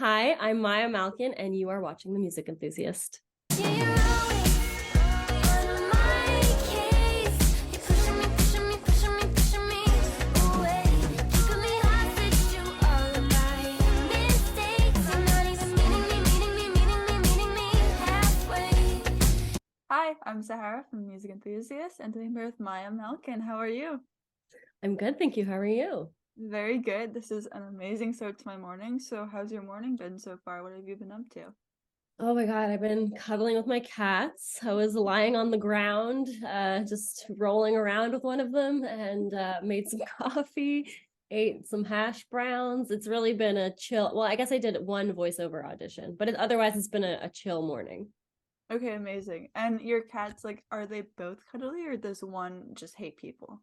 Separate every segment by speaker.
Speaker 1: Hi, I'm Maya Malkin, and you are watching The Music Enthusiast.
Speaker 2: Hi, I'm Sahara from Music Enthusiast, and today I'm here with Maya Malkin. How are you?
Speaker 1: I'm good, thank you. How are you?
Speaker 2: Very good. This is an amazing start to my morning. So, how's your morning been so far? What have you been up to?
Speaker 1: Oh my God, I've been cuddling with my cats. I was lying on the ground, just rolling around with one of them, and made some coffee, ate some hash browns. It's really been a chill. Well, I guess I did one voiceover audition, but otherwise, it's been a chill morning.
Speaker 2: Okay, amazing. And your cats, like, are they both cuddly or does one just hate people?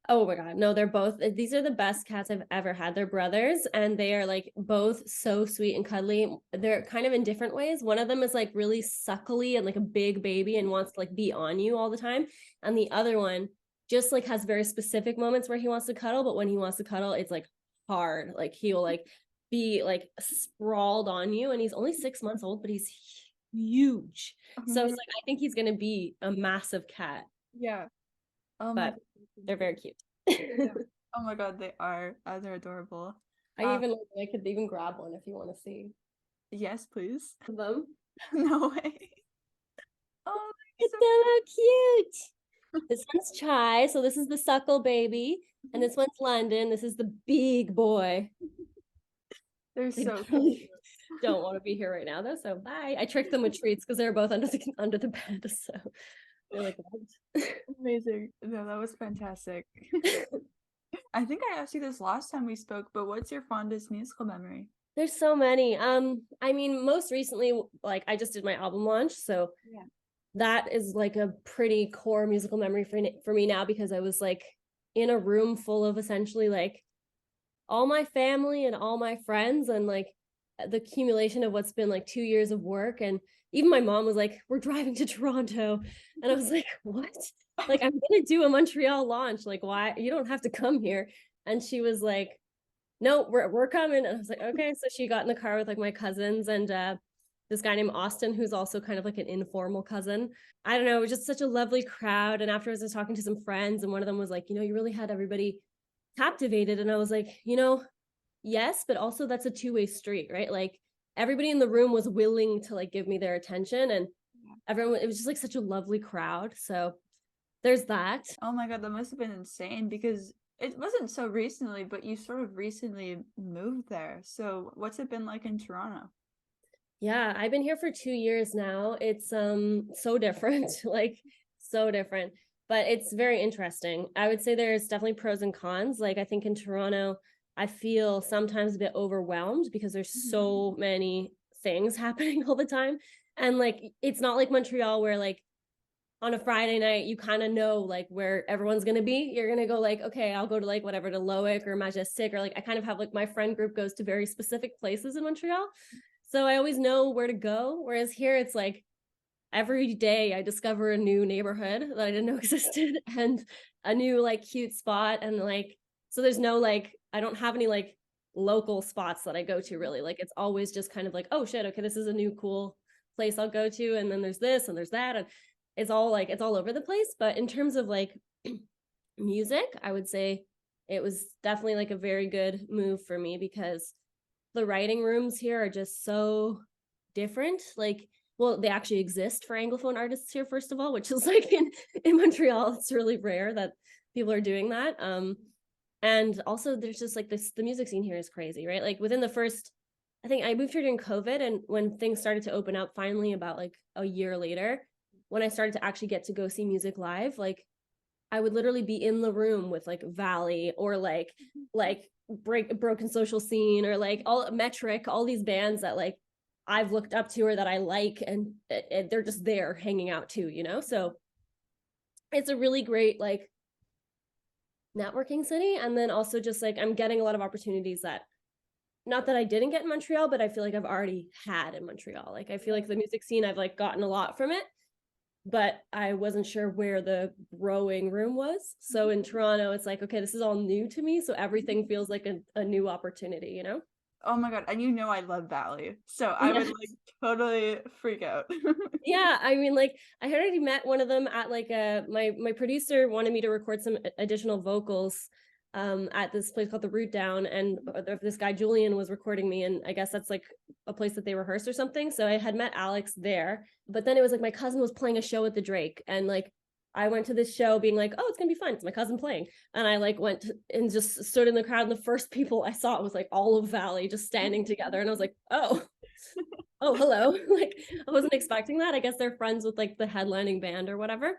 Speaker 1: Oh my God. No, these are the best cats I've ever had. They're brothers and they are like both so sweet and cuddly. They're kind of in different ways. One of them is like really suckly and like a big baby and wants to like be on you all the time. And the other one just like has very specific moments where he wants to cuddle, but when he wants to cuddle, it's like hard. Like he will like be like sprawled on you. And he's only 6 months old, but he's huge. So it's like, I think he's going to be a massive cat,
Speaker 2: Yeah. Oh my
Speaker 1: but
Speaker 2: God.
Speaker 1: they're very cute.
Speaker 2: Yeah. Oh my God, they are. They're adorable. Um,
Speaker 1: I could even grab one if you want to see
Speaker 2: yes, please.
Speaker 1: them.
Speaker 2: No way. Oh,
Speaker 1: It's
Speaker 2: they're
Speaker 1: so cute. This one's Chai, so this is the suckle baby, and
Speaker 2: so
Speaker 1: this one's London. This is the big boy.
Speaker 2: they're
Speaker 1: They
Speaker 2: so cute.
Speaker 1: really don't want to be here right now, though. So bye. I tricked them with treats because they're both under the bed. So they're like, what?
Speaker 2: Amazing. No, that was fantastic. I think I asked you this last time we spoke, but what's your fondest musical memory?
Speaker 1: There's so many. I mean, most recently, like I just did my album launch, so
Speaker 2: Yeah.
Speaker 1: that is like a pretty core musical memory for me now because I was like in a room full of essentially like all my family and all my friends and like the accumulation of what's been like 2 years of work. And even my mom was like, we're driving to Toronto. And I was like, what? Like, I'm going to do a Montreal launch. Like, why? You don't have to come here. And she was like, no, we're coming. And I was like, okay. So she got in the car with like my cousins and this guy named Austin, who's also kind of like an informal cousin. I don't know, it was just such a lovely crowd. And afterwards, I was talking to some friends, and one of them was like, you really had everybody captivated. And I was like, yes, but also that's a two-way street, right? Like everybody in the room was willing to like give me their attention, and everyone, it was just like such a lovely crowd. So there's that.
Speaker 2: Oh my God, that must have been insane because it wasn't so recently, but you sort of recently moved there. So what's it been like in Toronto?
Speaker 1: Yeah, I've been here for 2 years now. It's so different, like so different, but it's very interesting. I would say there's definitely pros and cons. Like I think in Toronto, I feel sometimes a bit overwhelmed because there's so many things happening all the time. And like it's not like Montreal where like on a Friday night you kind of know like where everyone's gonna be. You're gonna go like, okay, I'll go to like whatever to Loic or Majestic, or like I kind of have like my friend group goes to very specific places in Montreal. So I always know where to go. Whereas here it's like every day I discover a new neighborhood that I didn't know existed and a new like cute spot. And like, so there's no like, I don't have any like local spots that I go to really. Like it's always just kind of like, oh shit, okay, this is a new cool place I'll go to. And then there's this and there's that. And it's all over the place. But in terms of like music, I would say it was definitely like a very good move for me because the writing rooms here are just so different. Like, well, they actually exist for Anglophone artists here, first of all, which is like in Montreal, it's really rare that people are doing that. And also there's just like the music scene here is crazy, right? Like within the first, I think I moved here during COVID, and when things started to open up finally about like a year later, when I started to actually get to go see music live, like I would literally be in the room with like Valley or like Broken Social Scene or like all Metric, all these bands that like I've looked up to or that I like, and they're just there hanging out too. So it's a really great like networking city. And then also just like I'm getting a lot of opportunities that not that I didn't get in Montreal, but I feel like I've already had in Montreal. Like I feel like the music scene, I've like gotten a lot from it, but I wasn't sure where the growing room was. So in Toronto, it's like, okay, this is all new to me. So everything feels like a new opportunity.
Speaker 2: Oh my god, and you know I love Valley, so I would like totally freak out.
Speaker 1: Yeah, I mean, like I had already met one of them at like my producer wanted me to record some additional vocals at this place called the Root Down, and this guy Julian was recording me, and I guess that's like a place that they rehearse or something. So I had met Alex there, but then it was like my cousin was playing a show at the Drake, and like I went to this show being like, oh, it's gonna be fun. It's my cousin playing, and I like and just stood in the crowd, and the first people I saw was like all of Valley just standing together, and I was like, oh, hello. Like I wasn't expecting that. I guess they're friends with like the headlining band or whatever.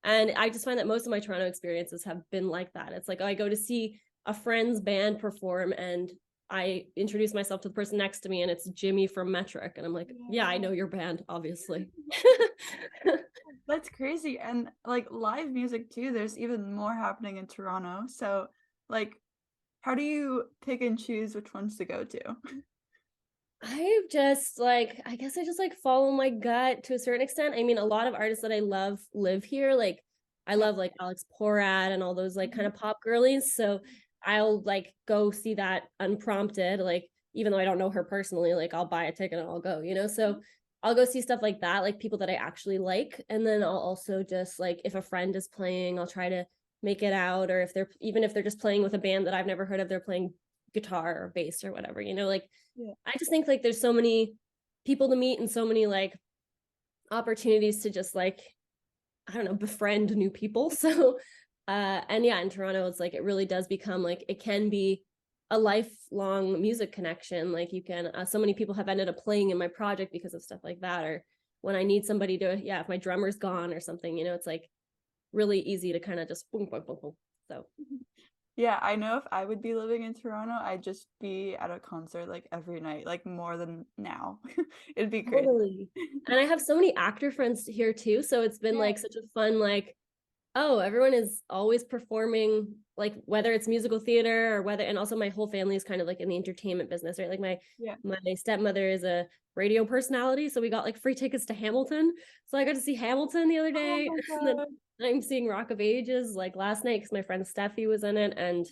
Speaker 1: And I just find that most of my Toronto experiences have been like that. It's like, oh, I go to see a friend's band perform and I introduce myself to the person next to me and it's Jimmy from Metric. And I'm like, yeah, I know your band, obviously.
Speaker 2: That's crazy. And like live music too, there's even more happening in Toronto. So like how do you pick and choose which ones to go to?
Speaker 1: I just like, I guess I just like follow my gut to a certain extent. I mean, a lot of artists that I love live here. Like, I
Speaker 2: Yeah.
Speaker 1: love like Alex Porat and all those like kind of pop girlies. So I'll like go see that unprompted. Like, even though I don't know her personally, like I'll buy a ticket and I'll go, you know? So I'll go see stuff like that, like people that I actually like. And then I'll also just like, if a friend is playing, I'll try to make it out. Or if they're, even if they're just playing with a band that I've never heard of, they're playing guitar or bass or whatever, you know, like
Speaker 2: Yeah.
Speaker 1: I just think like there's so many people to meet and so many like opportunities to just like I don't know befriend new people. So and yeah, in Toronto it's like it really does become like it can be a lifelong music connection. Like you can so many people have ended up playing in my project because of stuff like that, or when I need somebody to if my drummer's gone or something, you know, it's like really easy to kind of just boom boom boom boom. So
Speaker 2: Yeah, I know if I would be living in Toronto, I'd just be at a concert like every night, like more than now. It'd be crazy.
Speaker 1: totally. And I have so many actor friends here too, so it's been
Speaker 2: Yeah.
Speaker 1: like such a fun like oh, everyone is always performing, like whether it's musical theater or whether, and also my whole family is kind of like in the entertainment business, right? Like
Speaker 2: Yeah.
Speaker 1: my stepmother is a radio personality, so we got like free tickets to Hamilton. So I got to see Hamilton the other
Speaker 2: Oh
Speaker 1: day,
Speaker 2: my
Speaker 1: and then
Speaker 2: God.
Speaker 1: I'm seeing Rock of Ages like last night because my friend Steffi was in it, and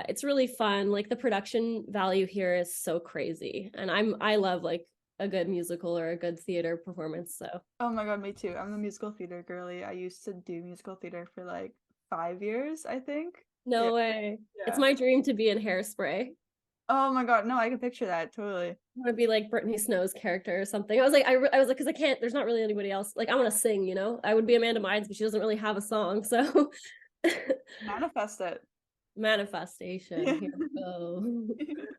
Speaker 1: it's really fun. Like the production value here is so crazy, and I love like a good musical or a good theater performance. So
Speaker 2: Oh my God, me too. I'm the musical theater girly. I used to do musical theater for like 5 years, I think. Yeah.
Speaker 1: no way, it's
Speaker 2: Yeah.
Speaker 1: my dream to be in Hairspray.
Speaker 2: Oh my God, no, I can picture that totally.
Speaker 1: Want to be like Brittany Snow's character or something. I was like, because I can't. There's not really anybody else. Like I want to sing, you know. I would be Amanda Mines, but she doesn't really have a song. So
Speaker 2: Manifest it.
Speaker 1: manifestation.
Speaker 2: Yeah.
Speaker 1: Here we go.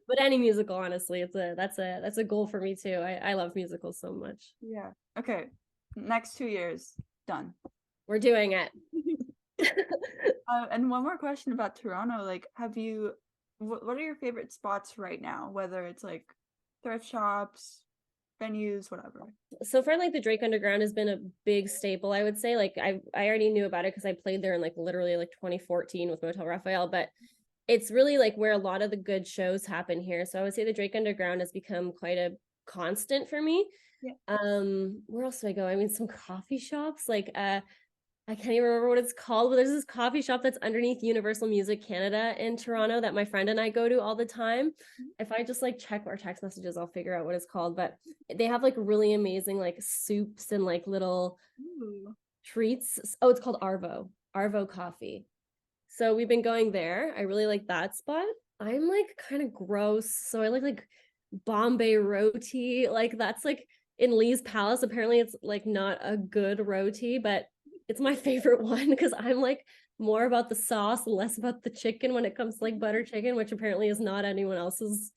Speaker 1: But any musical, honestly, that's a goal for me too. I love musicals so much.
Speaker 2: Yeah. Okay. Next 2 years, done.
Speaker 1: We're doing it.
Speaker 2: And one more question about Toronto. Like, what are your favorite spots right now? Whether it's like thrift shops, venues, whatever.
Speaker 1: So far, like the Drake Underground has been a big staple. I would say, like I already knew about it because I played there in like literally like 2014 with Motel Raphael, but it's really like where a lot of the good shows happen here. So I would say the Drake Underground has become quite a constant for me.
Speaker 2: Yeah.
Speaker 1: Where else do I go? I mean, some coffee shops like I can't even remember what it's called, but there's this coffee shop that's underneath Universal Music Canada in Toronto that my friend and I go to all the time. If I just like check our text messages, I'll figure out what it's called. But they have like really amazing like soups and like little
Speaker 2: Ooh.
Speaker 1: treats. Oh, it's called Arvo Coffee. So we've been going there. I really like that spot. I'm like kind of gross. So I like Bombay roti. Like that's like in Lee's Palace. Apparently it's like not a good roti, but it's my favorite one because I'm like more about the sauce and less about the chicken when it comes to like butter chicken, which apparently is not anyone else's.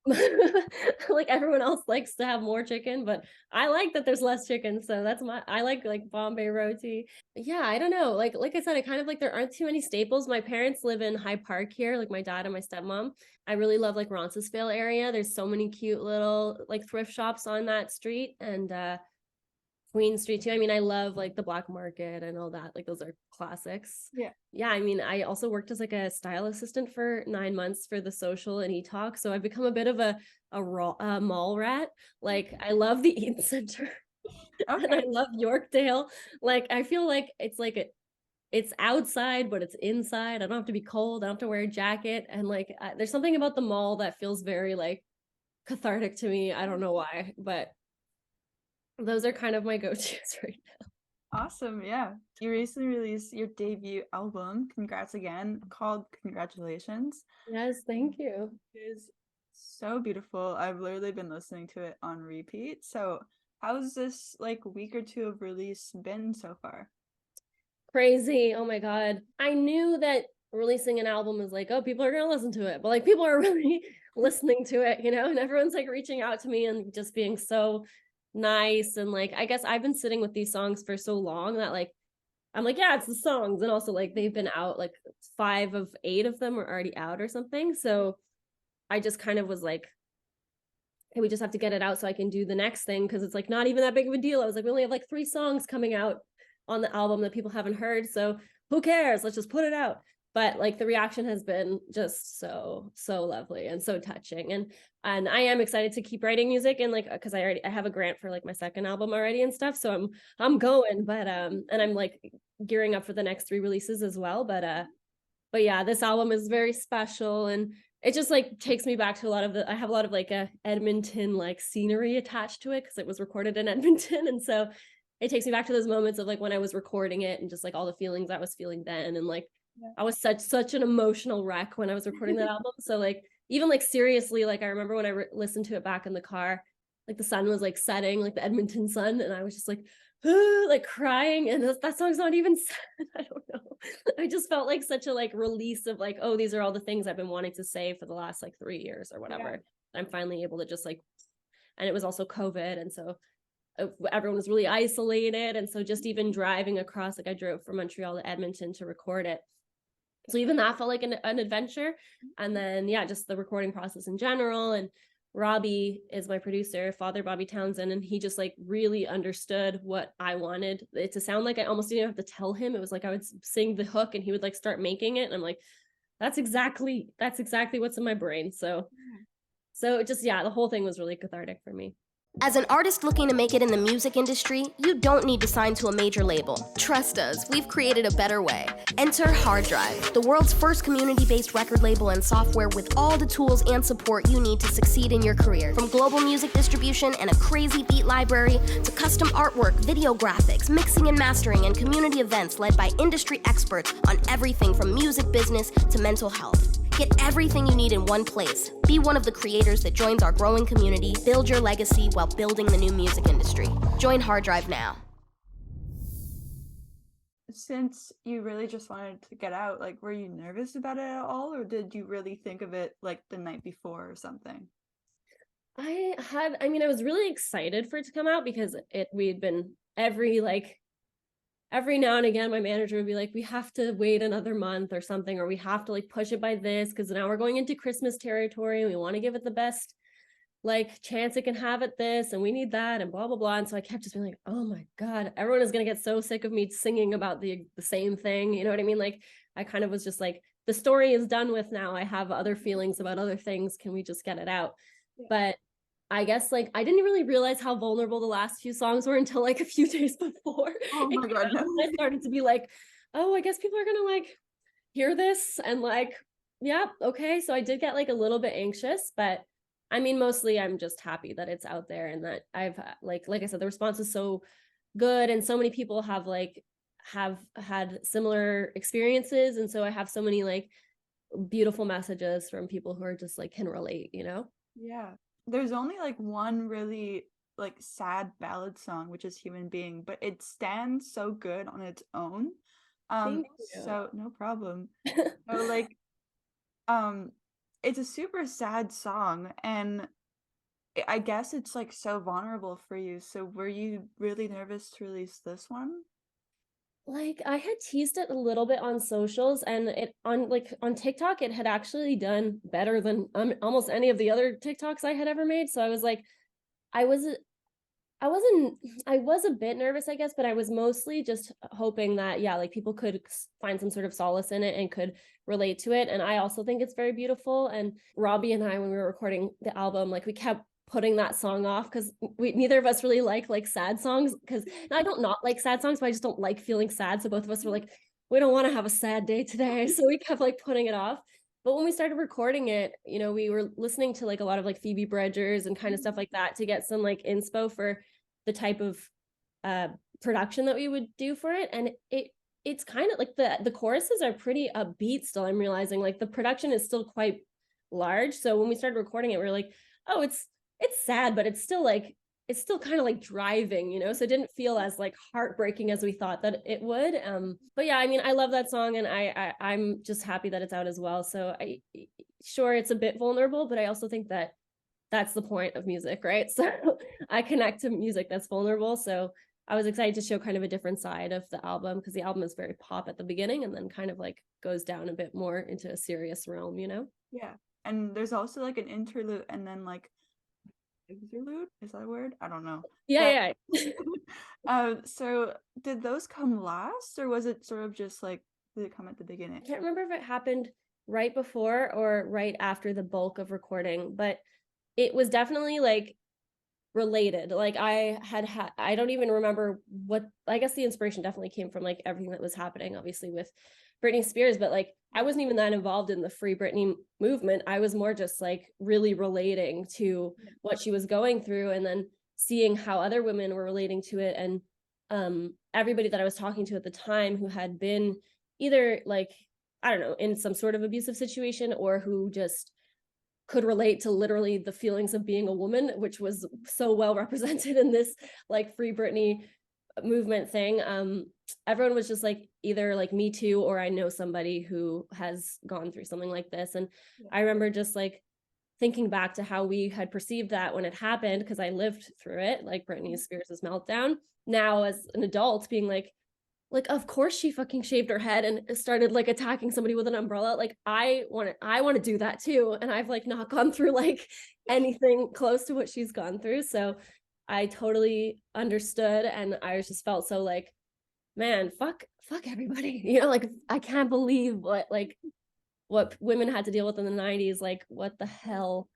Speaker 1: Like everyone else likes to have more chicken, but I like that there's less chicken. So that's I like Bombay roti. Yeah, I don't know. Like I said, I kind of like there aren't too many staples. My parents live in High Park here, like my dad and my stepmom. I really love like Roncesvalles area. There's so many cute little like thrift shops on that street, and Queen Street too. I mean, I love like the Black Market and all that. Like those are classics.
Speaker 2: Yeah.
Speaker 1: Yeah, I mean, I also worked as like a style assistant for 9 months for the Social and eTalk, so I've become a bit of a mall rat. Like I love the Eaton Center and I
Speaker 2: Okay.
Speaker 1: love Yorkdale. Like I feel like it's like it's outside, but it's inside. I don't have to be cold. I don't have to wear a jacket. And like, there's something about the mall that feels very like cathartic to me. I don't know why, but those are kind of my go-tos right now.
Speaker 2: Awesome. Yeah. You recently released your debut album. Congrats again, called Congratulations.
Speaker 1: Yes, thank you.
Speaker 2: It is so beautiful. I've literally been listening to it on repeat. So, how's this like week or two of release been so far?
Speaker 1: Crazy. Oh my God. I knew that releasing an album is like, oh, people are going to listen to it, but like people are really listening to it, you know, and everyone's like reaching out to me and just being so nice. And like, I guess I've been sitting with these songs for so long that like, I'm like, yeah, it's the songs. And also like they've been out, like 5 of 8 of them are already out or something. So I just kind of was like, hey, we just have to get it out so I can do the next thing. Cause it's like not even that big of a deal. I was like, we only have like 3 songs coming out on the album that people haven't heard. So who cares? Let's just put it out. But like the reaction has been just so lovely and so touching. And I am excited to keep writing music, and like because I have a grant for like my second album already and stuff. So I'm going, but and I'm like gearing up for the next 3 releases as well. But yeah, this album is very special, and it just like takes me back to a lot of I have a lot of like Edmonton like scenery attached to it because it was recorded in Edmonton. And so it takes me back to those moments of like when I was recording it and just like all the feelings I was feeling then. And like
Speaker 2: Yeah.
Speaker 1: I was such an emotional wreck when I was recording that album. So like even like seriously, like I remember when I listened to it back in the car, like the sun was like setting, like the Edmonton sun, and I was just like crying. And that song's not even sad. I don't know. I just felt like such a like release of like, oh, these are all the things I've been wanting to say for the last like 3 years or whatever. Yeah. I'm finally able to just like, and it was also COVID, and so everyone was really isolated. And so just even driving across, like I drove from Montreal to Edmonton to record it. So even that felt like an adventure. And then, yeah, just the recording process in general. And Robbie is my producer, Father Bobby Townsend, and he just like really understood what I wanted it to sound like. I almost didn't have to tell him. It was like I would sing the hook and he would like start making it. And I'm like, that's exactly what's in my brain. So it just, yeah, the whole thing was really cathartic for me.
Speaker 3: As an artist looking to make it in the music industry, you don't need to sign to a major label. Trust us, we've created a better way. Enter Hard Drive, the world's first community-based record label and software with all the tools and support you need to succeed in your career. From global music distribution and a crazy beat library to custom artwork, video graphics, mixing and mastering, and community events led by industry experts on everything from music business to mental health. Get everything you need in one place. Be one of the creators that joins our growing community. Build your legacy while building the new music industry. Join Hard Drive now.
Speaker 2: Since you really just wanted to get out, like, were you nervous about it at all, or did you really think of it like the night before or something?
Speaker 1: I was really excited for it to come out because we'd been every now and again, my manager would be like, we have to wait another month or something, or we have to like push it by this because now we're going into Christmas territory and we want to give it the best like chance it can have at this, and we need that, and blah, blah, blah. And so I kept just being like, oh my God, everyone is going to get so sick of me singing about the same thing. You know what I mean? Like I kind of was just like, the story is done with now. I have other feelings about other things. Can we just get it out? Yeah. But I guess like I didn't really realize how vulnerable the last few songs were until like a few days before.
Speaker 2: Oh my God, no.
Speaker 1: I started to be like, oh, I guess people are gonna like hear this, and like, yeah, okay. So I did get like a little bit anxious, but I mean, mostly I'm just happy that it's out there and that I've like I said, the response is so good, and so many people have had similar experiences, and so I have so many like beautiful messages from people who are just like can relate, you know?
Speaker 2: Yeah. There's only like one really like sad ballad song, which is Human Being, but it stands so good on its own.
Speaker 1: Thank you.
Speaker 2: So no problem. So like it's a super sad song, and I guess it's like so vulnerable for you. So were you really nervous to release this one?
Speaker 1: Like I had teased it a little bit on socials, and it on TikTok, it had actually done better than almost any of the other TikToks I had ever made. So I was like, I was a bit nervous, I guess, but I was mostly just hoping that, yeah, like people could find some sort of solace in it and could relate to it. And I also think it's very beautiful. And Robbie and I, when we were recording the album, like we kept putting that song off because neither of us really like sad songs, because I don't not like sad songs, but I just don't like feeling sad. So both of us were like, we don't want to have a sad day today. So we kept like putting it off. But when we started recording it, you know, we were listening to like a lot of like Phoebe Bridgers and kind of stuff like that to get some like inspo for the type of production that we would do for it. And it's kind of like the choruses are pretty upbeat still. I'm realizing like the production is still quite large. So when we started recording it, we were like, oh, it's sad, but it's still kind of like driving, you know, so it didn't feel as like heartbreaking as we thought that it would. But yeah, I mean, I love that song, and I'm just happy that it's out as well. So sure, it's a bit vulnerable, but I also think that that's the point of music, right? So I connect to music that's vulnerable. So I was excited to show kind of a different side of the album, because the album is very pop at the beginning and then kind of like goes down a bit more into a serious realm, you know?
Speaker 2: Yeah. And there's also like an interlude and then like interlude, is that a word? I don't know.
Speaker 1: Yeah.
Speaker 2: So did those come last, or was it sort of just like, did it come at the beginning?
Speaker 1: I can't remember if it happened right before or right after the bulk of recording, but it was definitely like related. Like I don't even remember what, I guess the inspiration definitely came from like everything that was happening, obviously, with Britney Spears, but like I wasn't even that involved in the Free Britney movement. I was more just like really relating to what she was going through, and then seeing how other women were relating to it. And everybody that I was talking to at the time who had been either like, I don't know, in some sort of abusive situation, or who just could relate to literally the feelings of being a woman, which was so well represented in this like Free Britney movement thing. Everyone was just like either like me too, or I know somebody who has gone through something like this. And I remember just like thinking back to how we had perceived that when it happened, because I lived through it, like Britney Spears' meltdown. Now as an adult, being like of course she fucking shaved her head and started like attacking somebody with an umbrella. Like I want to do that too, and I've like not gone through like anything close to what she's gone through. So I totally understood, and I just felt so like, man, fuck everybody, you know, like I can't believe what women had to deal with in the 90s. Like what the hell.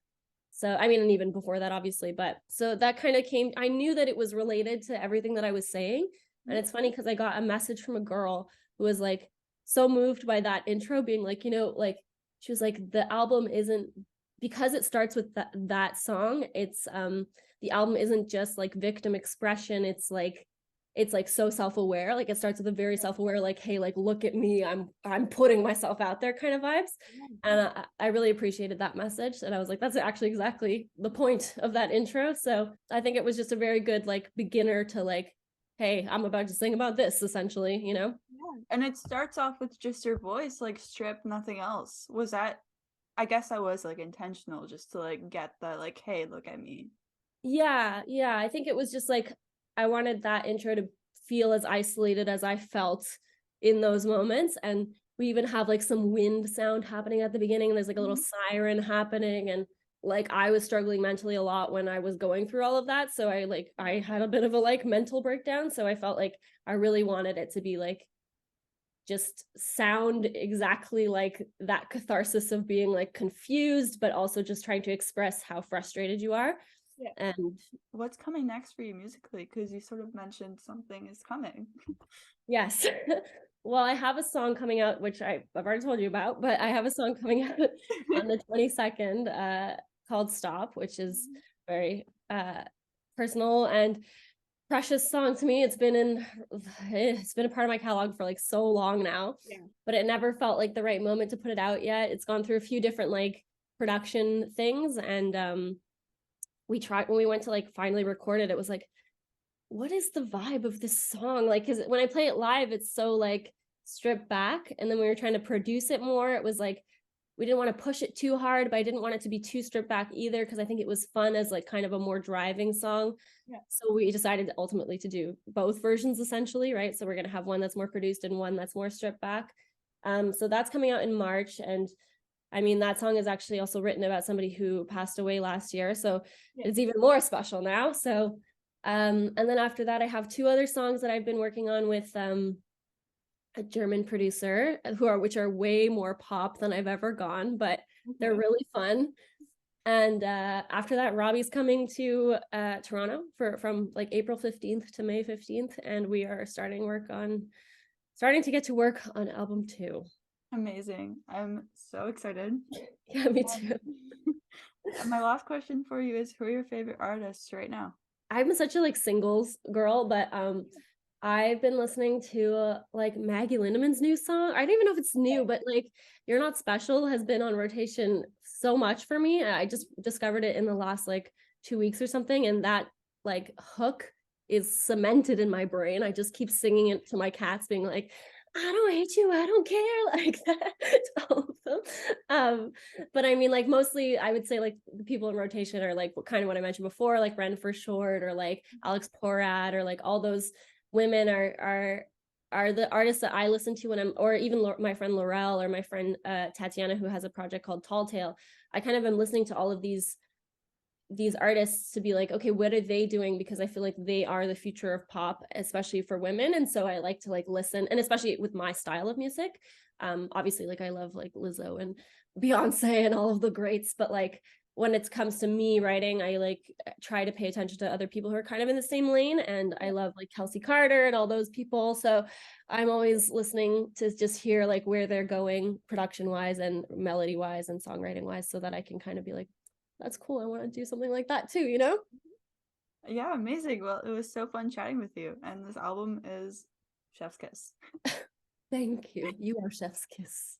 Speaker 1: So I mean, and even before that, obviously, but so that kind of came, I knew that it was related to everything that I was saying. And it's funny because I got a message from a girl who was like so moved by that intro, being like, you know, like she was like, the album isn't, because it starts with that song, it's the album isn't just like victim expression. It's like so self-aware. Like it starts with a very self-aware, like, hey, like look at me, I'm putting myself out there kind of vibes. And I really appreciated that message, and I was like, that's actually exactly the point of that intro. So I think it was just a very good like beginner to like, hey, I'm about to sing about this, essentially, you know?
Speaker 2: Yeah. And it starts off with just your voice, like strip, nothing else. Was that, I guess that was like intentional, just to like get the like, hey, look at me.
Speaker 1: Yeah. I think it was just like, I wanted that intro to feel as isolated as I felt in those moments. And we even have like some wind sound happening at the beginning, and there's like a little siren happening, and like I was struggling mentally a lot when I was going through all of that. So I had a bit of a like mental breakdown. So I felt like I really wanted it to be like just sound exactly like that catharsis of being like confused, but also just trying to express how frustrated you are.
Speaker 2: Yeah.
Speaker 1: And
Speaker 2: what's coming next for you musically? Because you sort of mentioned something is coming.
Speaker 1: yes. Well, I have a song coming out, which I've already told you about, but I have a song coming out on the 22nd called Stop, which is very personal and precious song to me. It's been a part of my catalog for like so long now, but it never felt like the right moment to put it out yet. It's gone through a few different like production things, and we tried, when we went to like finally record it, it was like, what is the vibe of this song? Like, because when I play it live, it's so like stripped back. And then we were trying to produce it more. It was like, we didn't want to push it too hard, but I didn't want it to be too stripped back either, because I think it was fun as like kind of a more driving song. So we decided ultimately to do both versions essentially, right? So we're going to have one that's more produced and one that's more stripped back. So that's coming out in March. And I mean, that song is actually also written about somebody who passed away last year. So it's even more special now. So and then after that, I have two other songs that I've been working on with a German producer, which are way more pop than I've ever gone, but they're really fun. And after that, Robbie's coming to Toronto from like April 15th to May 15th, and we are starting work on starting to get to work on album 2.
Speaker 2: Amazing. I'm so excited.
Speaker 1: Yeah, me too.
Speaker 2: And my last question for you is, who are your favorite artists right now?
Speaker 1: I'm such a like singles girl, but I've been listening to like Maggie Lindemann's new song. I don't even know if it's new, but like You're Not Special has been on rotation so much for me. I just discovered it in the last like 2 weeks or something, and that like hook is cemented in my brain. I just keep singing it to my cats, being like, I don't hate you, I don't care, like that to all of them. But I mean, like mostly I would say like the people in rotation are like kind of what I mentioned before, like Ren for Short or like Alex Porat, or like all those women are the artists that I listen to when I'm, or even my friend Laurel or my friend Tatiana, who has a project called Tall Tale. I kind of am listening to all of these artists to be like, okay, what are they doing? Because I feel like they are the future of pop, especially for women. And so I like to like listen, and especially with my style of music. Obviously, like I love like Lizzo and Beyonce and all of the greats, but like when it comes to me writing, I like try to pay attention to other people who are kind of in the same lane. And I love like Kelsey Carter and all those people. So I'm always listening to just hear like where they're going production wise and melody wise and songwriting wise, so that I can kind of be like, that's cool, I want to do something like that too, you know?
Speaker 2: Yeah, amazing. Well, it was so fun chatting with you. And this album is Chef's Kiss.
Speaker 1: Thank you. You are Chef's Kiss.